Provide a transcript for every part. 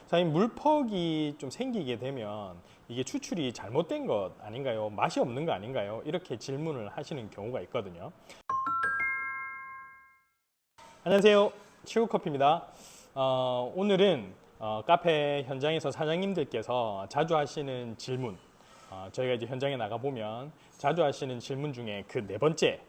사장님, 물퍽이 좀 생기게 되면 이게 추출이 잘못된 것 아닌가요? 맛이 없는 거 아닌가요? 이렇게 질문을 하시는 경우가 있거든요. 안녕하세요, 치우커피입니다. 오늘은 카페 현장에서 사장님들께서 자주 하시는 질문, 저희가 이제 현장에 나가 보면 자주 하시는 질문 중에 그 네 번째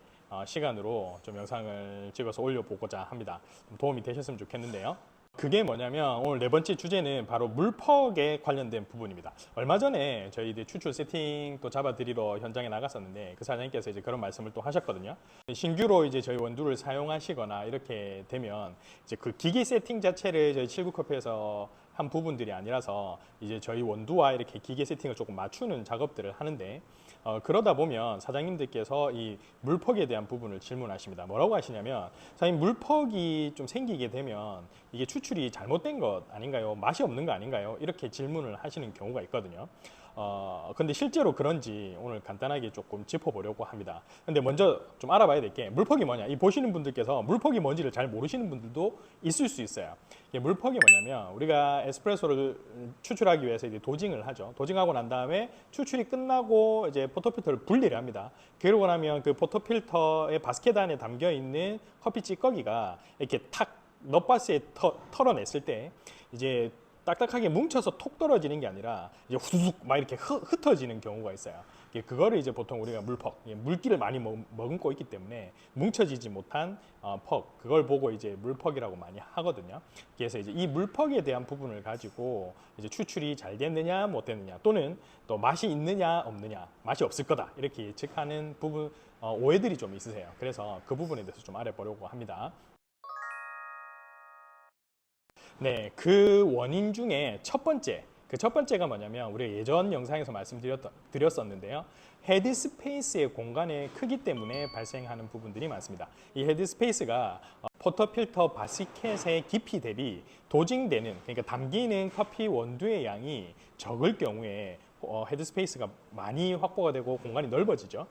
시간으로 좀 영상을 찍어서 올려보고자 합니다. 도움이 되셨으면 좋겠는데요. 그게 뭐냐면 오늘 네 번째 주제는 바로 물퍽에 관련된 부분입니다. 얼마 전에 저희들 추출 세팅 또 잡아드리러 현장에 나갔었는데 그 사장님께서 이제 그런 말씀을 또 하셨거든요. 신규로 이제 저희 원두를 사용하시거나 이렇게 되면 이제 그 기기 세팅 자체를 저희 79커피에서 한 부분들이 아니라서 이제 저희 원두와 이렇게 기계 세팅을 조금 맞추는 작업들을 하는데 그러다 보면 사장님들께서 이 물퍽에 대한 부분을 질문하십니다. 뭐라고 하시냐면, 사장님, 물퍽이 좀 생기게 되면 이게 추출이 잘못된 것 아닌가요? 맛이 없는 거 아닌가요? 이렇게 질문을 하시는 경우가 있거든요. 근데 실제로 그런지 오늘 간단하게 조금 짚어보려고 합니다. 근데 먼저 좀 알아봐야 될 게 물퍽이 뭐냐. 이 보시는 분들께서 물퍽이 뭔지를 잘 모르시는 분들도 있을 수 있어요. 물퍽이 뭐냐면 우리가 에스프레소를 추출하기 위해서 이제 도징을 하죠. 도징하고 난 다음에 추출이 끝나고 이제 포토필터를 분리를 합니다. 그러고 나면 그 포토필터의 바스켓 안에 담겨 있는 커피 찌꺼기가 이렇게 탁 넛바스에 털어냈을 때 이제 딱딱하게 뭉쳐서 톡 떨어지는 게 아니라 이제 후둑 막 이렇게 흩어지는 경우가 있어요. 그거를 이제 보통 우리가 물퍽, 물기를 많이 머금고 있기 때문에 뭉쳐지지 못한 퍽, 그걸 보고 이제 물퍽이라고 많이 하거든요. 그래서 이제 이 물퍽에 대한 부분을 가지고 이제 추출이 잘 됐느냐 못 됐느냐, 또는 또 맛이 있느냐 없느냐, 맛이 없을 거다 이렇게 예측하는 부분, 오해들이 좀 있으세요. 그래서 그 부분에 대해서 좀 알아보려고 합니다. 네, 그 원인 중에 첫 번째가 뭐냐면 우리가 예전 영상에서 말씀드렸었는데요. 헤드 스페이스의 공간의 크기 때문에 발생하는 부분들이 많습니다. 이 헤드 스페이스가 포터필터 바스켓의 깊이 대비 도징되는, 그러니까 담기는 커피 원두의 양이 적을 경우에 헤드 스페이스가 많이 확보가 되고 공간이 넓어지죠.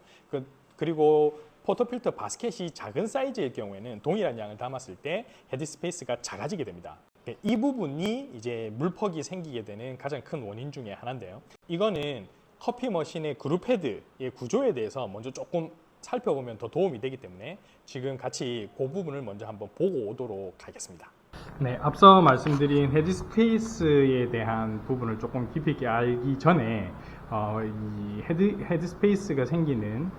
그리고 포터필터 바스켓이 작은 사이즈일 경우에는 동일한 양을 담았을 때 헤드 스페이스가 작아지게 됩니다. 이 부분이 이제 물퍽이 생기게 되는 가장 큰 원인 중에 하나인데요. 이거는 커피 머신의 그룹 헤드의 구조에 대해서 먼저 조금 살펴보면 더 도움이 되기 때문에 지금 같이 그 부분을 먼저 한번 보고 오도록 하겠습니다. 네, 앞서 말씀드린 헤드 스페이스에 대한 부분을 조금 깊이 있게 알기 전에 이 헤드 스페이스가 생기는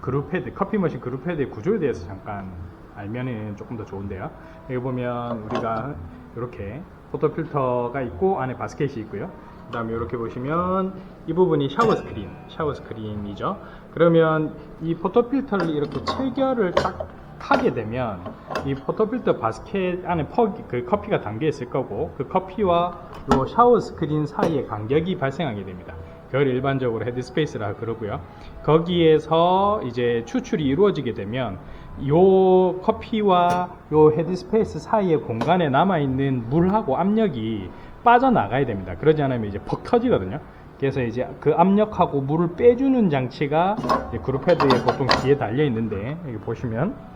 그룹 헤드, 커피 머신 그룹 헤드의 구조에 대해서 잠깐 알면은 조금 더 좋은데요. 여기 보면 우리가 이렇게 포토필터가 있고 안에 바스켓이 있고요. 그 다음에 이렇게 보시면 이 부분이 샤워 스크린이죠. 그러면 이 포토필터를 이렇게 체결을 딱 하게 되면 이 포토필터 바스켓 안에 그 커피가 담겨 있을 거고, 그 커피와 이 샤워 스크린 사이에 간격이 발생하게 됩니다. 그걸 일반적으로 헤드 스페이스라 그러고요. 거기에서 이제 추출이 이루어지게 되면 요 커피와 요 헤드 스페이스 사이의 공간에 남아있는 물하고 압력이 빠져나가야 됩니다. 그러지 않으면 이제 퍽 터지거든요. 그래서 이제 그 압력하고 물을 빼주는 장치가 그룹 헤드에 보통 뒤에 달려 있는데, 여기 보시면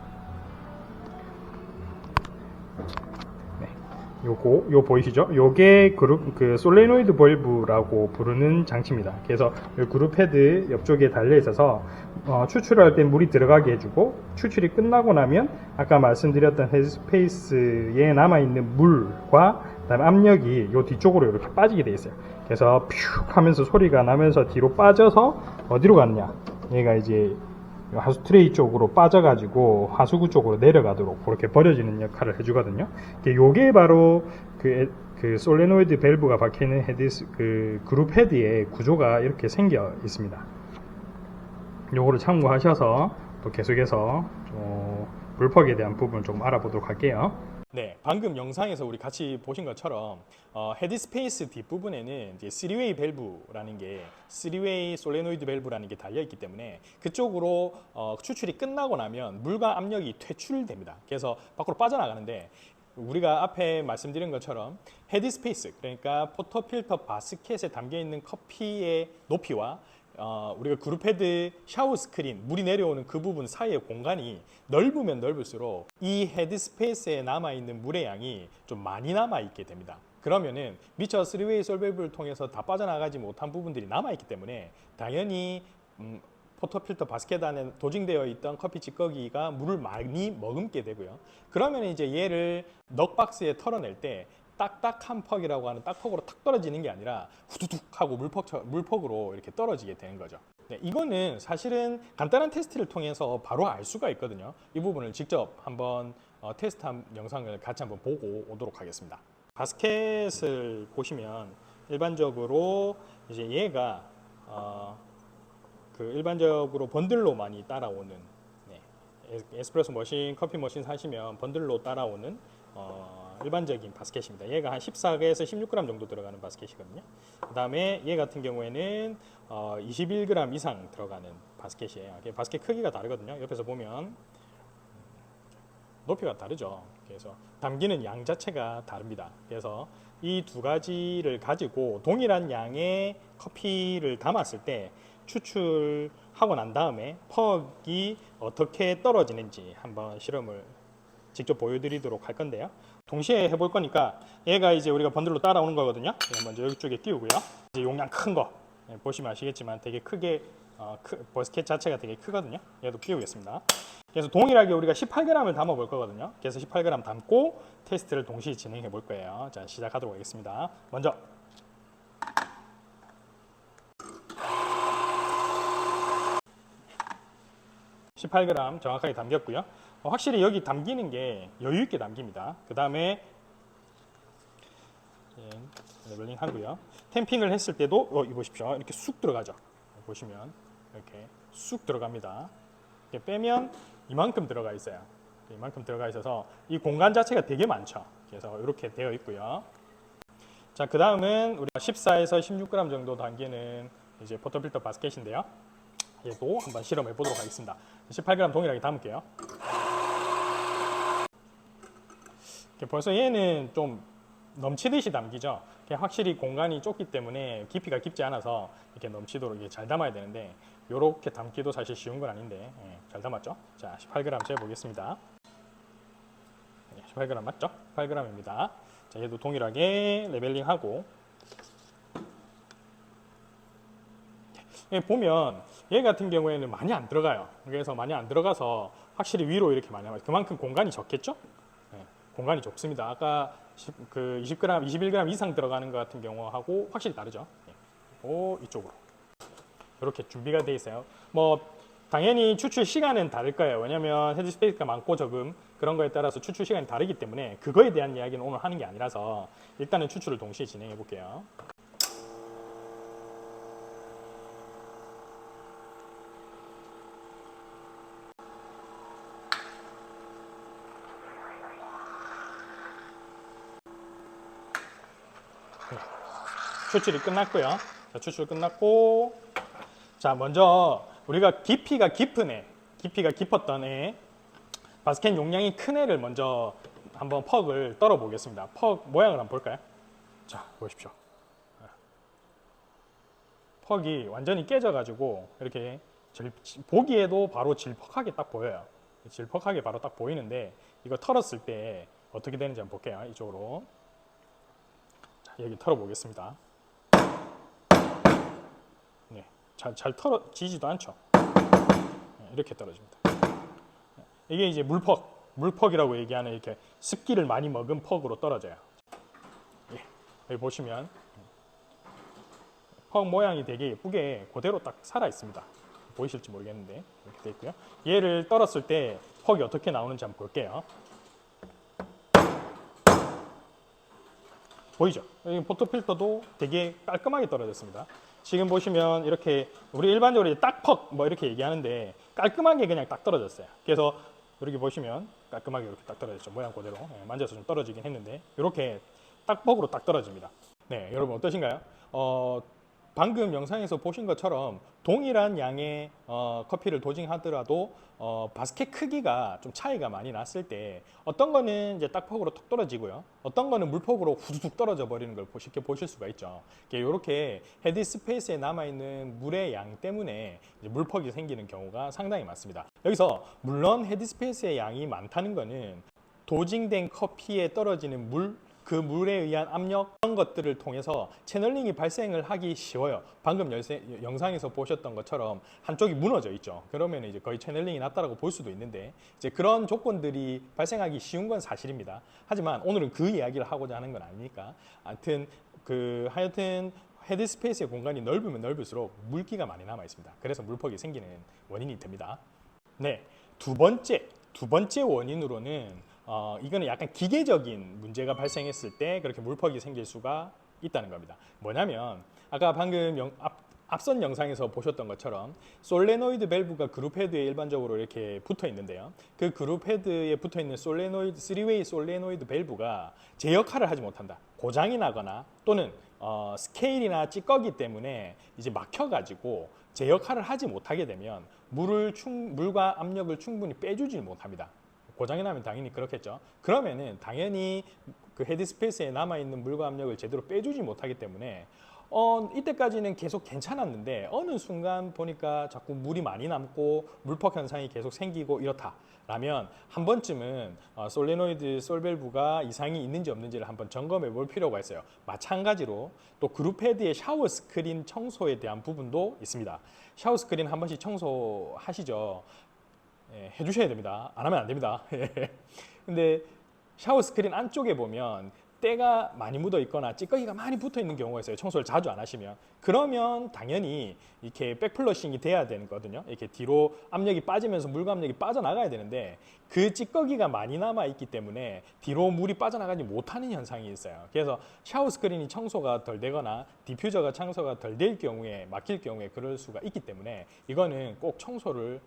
요 보이시죠? 요게 그 솔레노이드 벌브라고 부르는 장치입니다. 그래서 그룹 헤드 옆쪽에 달려 있어서 추출할 때 물이 들어가게 해주고, 추출이 끝나고 나면 아까 말씀드렸던 헤드 스페이스에 남아있는 물과 그다음에 압력이 요 뒤쪽으로 이렇게 빠지게 돼 있어요. 그래서 퓨 하면서 소리가 나면서 뒤로 빠져서 어디로 갔냐? 얘가 이제 하수 트레이 쪽으로 빠져가지고 하수구 쪽으로 내려가도록 그렇게 버려지는 역할을 해주거든요. 요게 바로 그 솔레노이드 밸브가 박혀있는 그 그룹 헤드의 구조가 이렇게 생겨 있습니다. 요거를 참고하셔서 또 계속해서 물퍽에 대한 부분을 좀 알아보도록 할게요. 네, 방금 영상에서 우리 같이 보신 것처럼 헤드 스페이스 뒷부분에는 이제 3웨이 밸브라는 게 3웨이 솔레노이드 밸브라는 게 달려 있기 때문에 그쪽으로 추출이 끝나고 나면 물과 압력이 퇴출됩니다. 그래서 밖으로 빠져나가는데, 우리가 앞에 말씀드린 것처럼 헤드 스페이스, 그러니까 포터필터 바스켓에 담겨 있는 커피의 높이와 우리가 그룹 헤드 샤워 스크린, 물이 내려오는 그 부분 사이의 공간이 넓으면 넓을수록 이 헤드 스페이스에 남아있는 물의 양이 좀 많이 남아있게 됩니다. 그러면은 미처 3웨이 솔베이블을 통해서 다 빠져나가지 못한 부분들이 남아있기 때문에 당연히 포터필터 바스켓 안에 도징되어 있던 커피 찌꺼기가 물을 많이 머금게 되고요. 그러면 이제 얘를 넉박스에 털어낼 때 딱딱한 퍽이라고 하는 딱퍽으로 탁 떨어지는 게 아니라 후두둑 하고 물퍽으로 이렇게 떨어지게 되는 거죠. 네, 이거는 사실은 간단한 테스트를 통해서 바로 알 수가 있거든요. 이 부분을 직접 한번 테스트한 영상을 같이 한번 보고 오도록 하겠습니다. 바스켓을 보시면 일반적으로 이제 얘가 그 일반적으로 번들로 많이 따라오는, 네, 에스프레소 머신, 커피 머신 사시면 번들로 따라오는 일반적인 바스켓입니다. 얘가 한 14g에서 16g 정도 들어가는 바스켓이거든요. 그 다음에 얘 같은 경우에는 21g 이상 들어가는 바스켓이에요. 바스켓 크기가 다르거든요. 옆에서 보면 높이가 다르죠. 그래서 담기는 양 자체가 다릅니다. 그래서 이 두 가지를 가지고 동일한 양의 커피를 담았을 때 추출하고 난 다음에 퍽이 어떻게 떨어지는지 한번 실험을 직접 보여드리도록 할 건데요. 동시에 해볼 거니까 얘가 이제 우리가 번들로 따라오는 거거든요. 먼저 이쪽에 띄우고요. 이제 용량 큰 거 보시면 아시겠지만 되게 크게 버스켓 자체가 되게 크거든요. 얘도 끼우겠습니다. 그래서 동일하게 우리가 18g을 담아 볼 거거든요. 그래서 18g 담고 테스트를 동시에 진행해 볼 거예요. 자, 시작하도록 하겠습니다. 먼저 18g 정확하게 담겼고요. 확실히 여기 담기는 게 여유 있게 담깁니다. 그 다음에 레벨링 하고요. 탬핑을 했을 때도 이 보십시오. 이렇게 쑥 들어가죠. 보시면 이렇게 쑥 들어갑니다. 이렇게 빼면 이만큼 들어가 있어요. 이만큼 들어가 있어서 이 공간 자체가 되게 많죠. 그래서 이렇게 되어 있고요. 자, 그 다음은 우리가 14에서 16g 정도 담기는 이제 포터필터 바스켓인데요. 얘도 한번 실험해 보도록 하겠습니다. 18g 동일하게 담을게요. 벌써 얘는 좀 넘치듯이 담기죠. 확실히 공간이 좁기 때문에 깊이가 깊지 않아서 이렇게 넘치도록 이렇게 잘 담아야 되는데 이렇게 담기도 사실 쉬운 건 아닌데 잘 담았죠. 자, 18g 재보겠습니다. 18g 맞죠? 18g입니다. 자, 얘도 동일하게 레벨링하고 보면 얘 같은 경우에는 많이 안 들어가요. 그래서 많이 안 들어가서 확실히 위로 이렇게 많이 남아요. 그만큼 공간이 적겠죠? 공간이 좁습니다. 아까 그 20g, 21g 이상 들어가는 것 같은 경우하고 확실히 다르죠. 이쪽으로 이렇게 준비가 되어 있어요. 뭐 당연히 추출 시간은 다를 거예요. 왜냐하면 헤드스페이스가 많고 적음 그런 거에 따라서 추출 시간이 다르기 때문에 그거에 대한 이야기는 오늘 하는 게 아니라서 일단은 추출을 동시에 진행해 볼게요. 추출이 끝났고요. 자, 추출 끝났고, 자, 먼저 우리가 깊이가 깊었던 애, 바스켓 용량이 큰 애를 먼저 한번 퍽을 떨어 보겠습니다. 퍽 모양을 한번 볼까요? 자, 보십시오. 퍽이 완전히 깨져가지고 이렇게 보기에도 바로 질퍽하게 딱 보여요. 질퍽하게 바로 딱 보이는데 이거 털었을 때 어떻게 되는지 한번 볼게요. 이쪽으로. 자, 여기 털어보겠습니다. 네, 잘 털어지지도 않죠. 이렇게 떨어집니다. 이게 이제 물퍽이라고 얘기하는 이렇게 습기를 많이 먹은 퍽으로 떨어져요. 여기 보시면 퍽 모양이 되게 예쁘게 그대로 딱 살아 있습니다. 보이실지 모르겠는데 이렇게 되어 있고요. 얘를 떨었을 때 퍽이 어떻게 나오는지 한번 볼게요. 보이죠? 이 포터필터도 되게 깔끔하게 떨어졌습니다. 지금 보시면 이렇게 우리 일반적으로 딱퍽 뭐 이렇게 얘기하는데 깔끔하게 그냥 딱 떨어졌어요. 그래서 이렇게 보시면 깔끔하게 이렇게 딱 떨어졌죠. 모양 그대로. 만져서 좀 떨어지긴 했는데 이렇게 딱퍽으로 딱 떨어집니다. 네, 여러분 어떠신가요? 방금 영상에서 보신 것처럼 동일한 양의 커피를 도징하더라도 바스켓 크기가 좀 차이가 많이 났을 때 어떤 거는 이제 딱퍽으로 톡 떨어지고요. 어떤 거는 물퍽으로 후두둑 떨어져 버리는 걸 쉽게 보실 수가 있죠. 이렇게 헤드 스페이스에 남아있는 물의 양 때문에 이제 물퍽이 생기는 경우가 상당히 많습니다. 여기서 물론 헤드 스페이스의 양이 많다는 거는 도징된 커피에 떨어지는 물 그 물에 의한 압력 그런 것들을 통해서 채널링이 발생을 하기 쉬워요. 방금 영상에서 보셨던 것처럼 한쪽이 무너져 있죠. 그러면 이제 거의 채널링이 났다라고 볼 수도 있는데 이제 그런 조건들이 발생하기 쉬운 건 사실입니다. 하지만 오늘은 그 이야기를 하고자 하는 건 아니니까 하여튼 헤드스페이스의 공간이 넓으면 넓을수록 물기가 많이 남아 있습니다. 그래서 물퍽이 생기는 원인이 됩니다. 네, 두 번째 원인으로는 이거는 약간 기계적인 문제가 발생했을 때 그렇게 물퍽이 생길 수가 있다는 겁니다. 뭐냐면 아까 방금 앞선 영상에서 보셨던 것처럼 솔레노이드 밸브가 그룹 헤드에 일반적으로 이렇게 붙어 있는데요. 그 그룹 헤드에 붙어 있는 솔레노이드 3웨이 솔레노이드 밸브가 제 역할을 하지 못한다. 고장이 나거나 또는 스케일이나 찌꺼기 때문에 이제 막혀가지고 제 역할을 하지 못하게 되면 물과 압력을 충분히 빼주지 못합니다. 고장이 나면 당연히 그렇겠죠. 그러면은 당연히 그 헤드스페이스에 남아있는 물과 압력을 제대로 빼주지 못하기 때문에 이때까지는 계속 괜찮았는데 어느 순간 보니까 자꾸 물이 많이 남고 물퍽 현상이 계속 생기고 이렇다라면 한 번쯤은 솔레노이드 솔밸브가 이상이 있는지 없는지를 한번 점검해 볼 필요가 있어요. 마찬가지로 또 그룹 헤드의 샤워 스크린 청소에 대한 부분도 있습니다. 샤워 스크린 한 번씩 청소하시죠. 예, 해주셔야 됩니다. 안 하면 안 됩니다. 근데 샤워 스크린 안쪽에 보면 때가 많이 묻어 있거나 찌꺼기가 많이 붙어 있는 경우가 있어요. 청소를 자주 안 하시면. 그러면 당연히 이렇게 백플러싱이 돼야 되거든요. 이렇게 뒤로 압력이 빠지면서 물과 압력이 빠져나가야 되는데 그 찌꺼기가 많이 남아 있기 때문에 뒤로 물이 빠져나가지 못하는 현상이 있어요. 그래서 샤워 스크린이 청소가 덜 되거나 디퓨저가 청소가 덜 될 경우에 막힐 경우에 그럴 수가 있기 때문에 이거는 꼭 청소를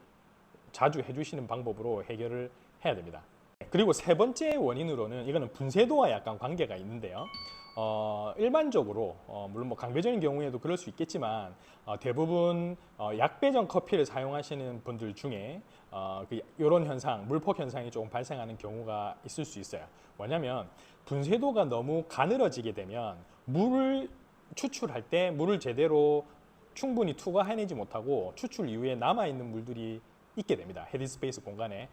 자주 해주시는 방법으로 해결을 해야 됩니다. 그리고 세 번째 원인으로는 이거는 분쇄도와 약간 관계가 있는데요. 일반적으로 물론 뭐 강배전인 경우에도 그럴 수 있겠지만 대부분 약배전 커피를 사용하시는 분들 중에 이런 현상, 물폭 현상이 조금 발생하는 경우가 있을 수 있어요. 뭐냐면 분쇄도가 너무 가늘어지게 되면 물을 추출할 때 물을 제대로 충분히 투과해내지 못하고 추출 이후에 남아있는 물들이 있게 됩니다. 헤드스페이스 공간에.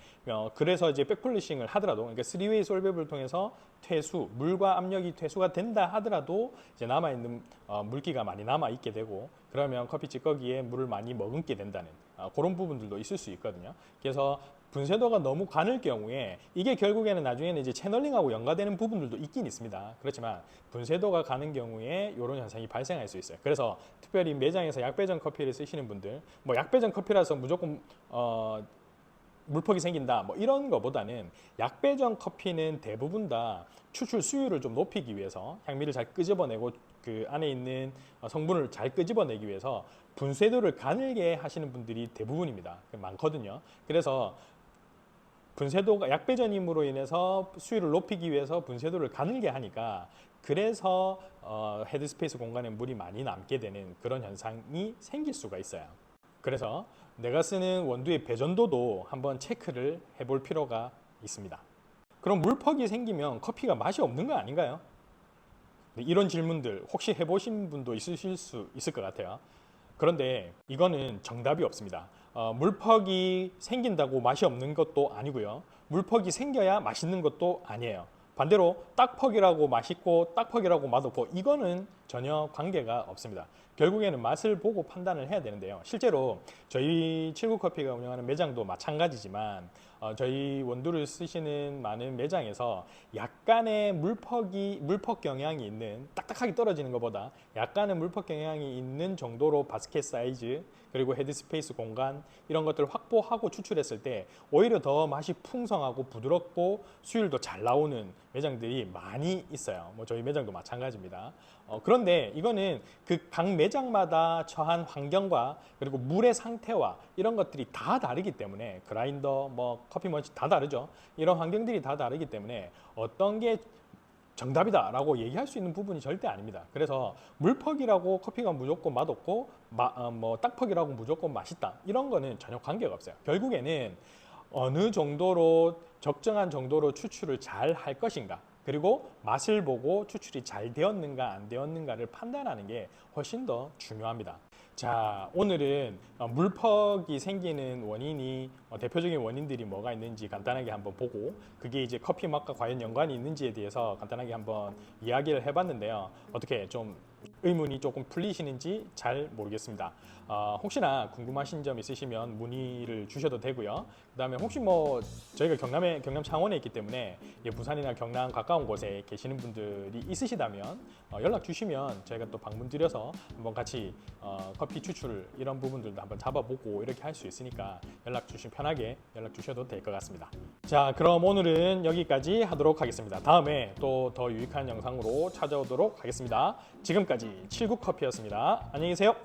그래서 이제 백플러싱을 하더라도, 그러니까 3웨이 솔밸브를 통해서 물과 압력이 퇴수가 된다 하더라도 이제 남아있는 물기가 많이 남아있게 되고, 그러면 커피 찌꺼기에 물을 많이 머금게 된다는 그런 부분들도 있을 수 있거든요. 그래서 분쇄도가 너무 가늘 경우에 이게 결국에는 나중에는 이제 채널링하고 연관되는 부분들도 있긴 있습니다. 그렇지만 분쇄도가 가는 경우에 이런 현상이 발생할 수 있어요. 그래서 특별히 매장에서 약배전 커피를 쓰시는 분들, 뭐 약배전 커피라서 무조건 물퍽이 생긴다 뭐 이런 거보다는 약배전 커피는 대부분 다 추출 수율을 좀 높이기 위해서 향미를 잘 끄집어내고 그 안에 있는 성분을 잘 끄집어내기 위해서 분쇄도를 가늘게 하시는 분들이 대부분입니다. 많거든요. 그래서 분쇄도가 약배전임으로 인해서 수율을 높이기 위해서 분쇄도를 가늘게 하니까 그래서 헤드스페이스 공간에 물이 많이 남게 되는 그런 현상이 생길 수가 있어요. 그래서 내가 쓰는 원두의 배전도도 한번 체크를 해볼 필요가 있습니다. 그럼 물퍽이 생기면 커피가 맛이 없는 거 아닌가요? 이런 질문들 혹시 해보신 분도 있으실 수 있을 것 같아요. 그런데 이거는 정답이 없습니다. 물퍽이 생긴다고 맛이 없는 것도 아니고요. 물퍽이 생겨야 맛있는 것도 아니에요. 반대로 딱퍽이라고 맛있고 딱퍽이라고 맛없고 이거는 전혀 관계가 없습니다. 결국에는 맛을 보고 판단을 해야 되는데요. 실제로 저희 79커피가 운영하는 매장도 마찬가지지만 저희 원두를 쓰시는 많은 매장에서 약간의 물퍽 경향이 있는, 딱딱하게 떨어지는 것보다 약간의 물퍽 경향이 있는 정도로 바스켓 사이즈 그리고 헤드스페이스 공간 이런 것들을 확보하고 추출했을 때 오히려 더 맛이 풍성하고 부드럽고 수율도 잘 나오는 매장들이 많이 있어요. 뭐 저희 매장도 마찬가지입니다. 그런데 이거는 그 각 매장마다 처한 환경과 그리고 물의 상태와 이런 것들이 다 다르기 때문에 그라인더, 뭐 커피 머신 다 다르죠. 이런 환경들이 다 다르기 때문에 어떤 게 정답이다 라고 얘기할 수 있는 부분이 절대 아닙니다. 그래서 물퍽이라고 커피가 무조건 맛없고 뭐 딱퍽이라고 무조건 맛있다 이런 거는 전혀 관계가 없어요. 결국에는 어느 정도로 적정한 정도로 추출을 잘 할 것인가, 그리고 맛을 보고 추출이 잘 되었는가 안 되었는가를 판단하는 게 훨씬 더 중요합니다. 자, 오늘은 물퍽이 생기는 원인이 대표적인 원인들이 뭐가 있는지 간단하게 한번 보고 그게 이제 커피 맛과 과연 연관이 있는지에 대해서 간단하게 한번 이야기를 해봤는데요. 어떻게 좀 의문이 조금 풀리시는지 잘 모르겠습니다. 혹시나 궁금하신 점 있으시면 문의를 주셔도 되고요. 그다음에 혹시 뭐 저희가 경남 창원에 있기 때문에 부산이나 경남 가까운 곳에 계시는 분들이 있으시다면 연락 주시면 저희가 또 방문 드려서 한번 같이 커피 추출 이런 부분들도 한번 잡아보고 이렇게 할 수 있으니까 편하게 연락 주셔도 될 것 같습니다. 자, 그럼 오늘은 여기까지 하도록 하겠습니다. 다음에 또 더 유익한 영상으로 찾아오도록 하겠습니다. 지금까지 79커피였습니다. 안녕히 계세요.